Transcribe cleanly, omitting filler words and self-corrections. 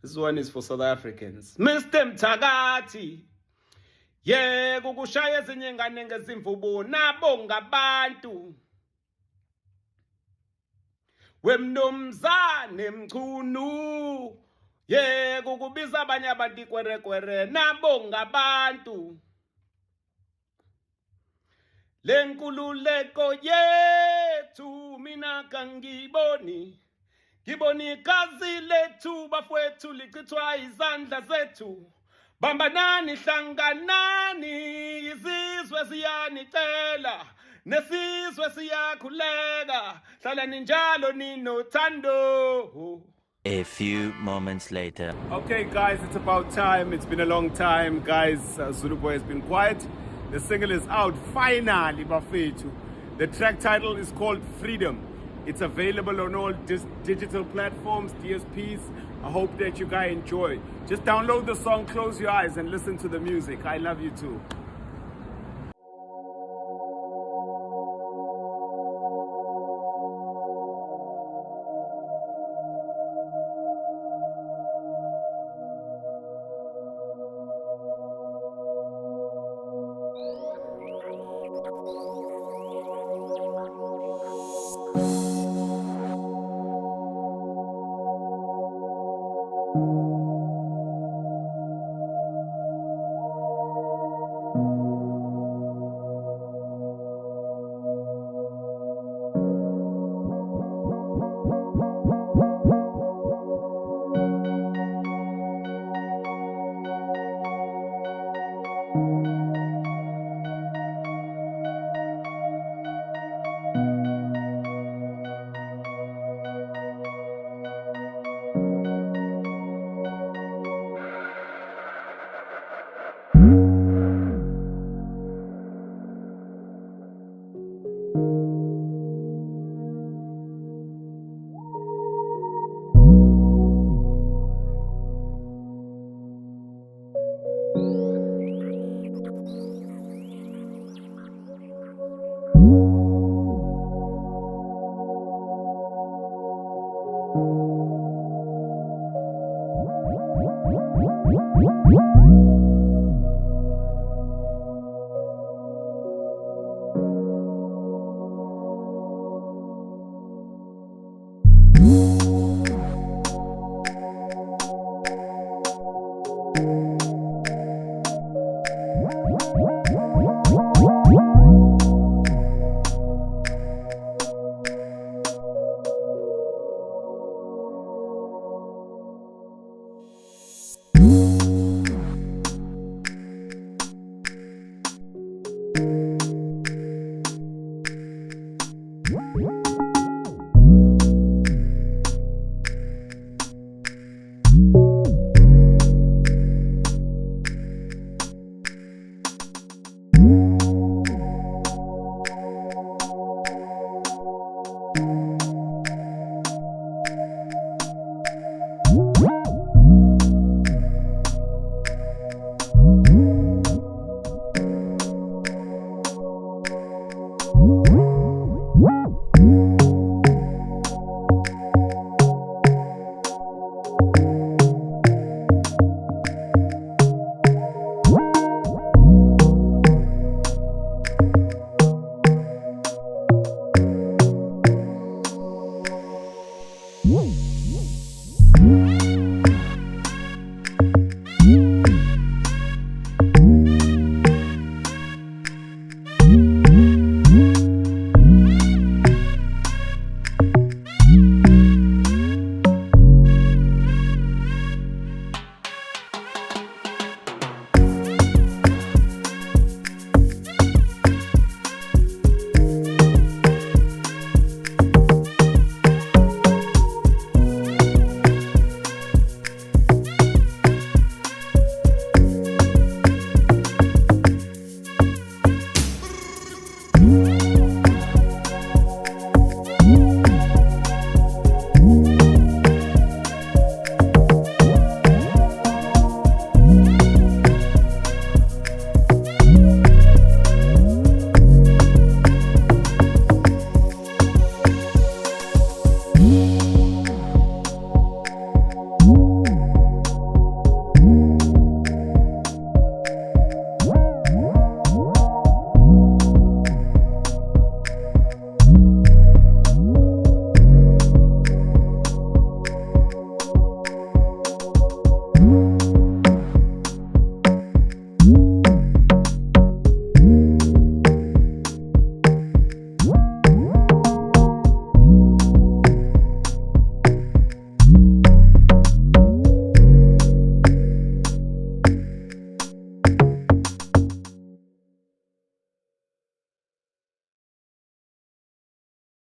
This one is for South Africans. Mr. Mthakathi. Yebo kushaya ezinye ingane ngezimvubu nabo ngabantu. Wemnumzane mchunu. Yebo kubiza abanye abantu ikwerekwere nabo ngabantu. Lenkululeko yethu mina kangiboni. Ngiboni kazi lethu bafowethu lichithwa izandla zethu. Bambanani hlanganani izizwe siyanicela nesizwe siyakhuleka hlalani njalo ninothando. A few moments later. Okay guys, it's about time. It's been a long time guys. ZuluBoy has been quiet. The single is out finally bafethu. The track title is called Freedom. It's available on all digital platforms, DSPs. I hope that you guys enjoy. Just download the song, close your eyes and listen to the music. I love you too.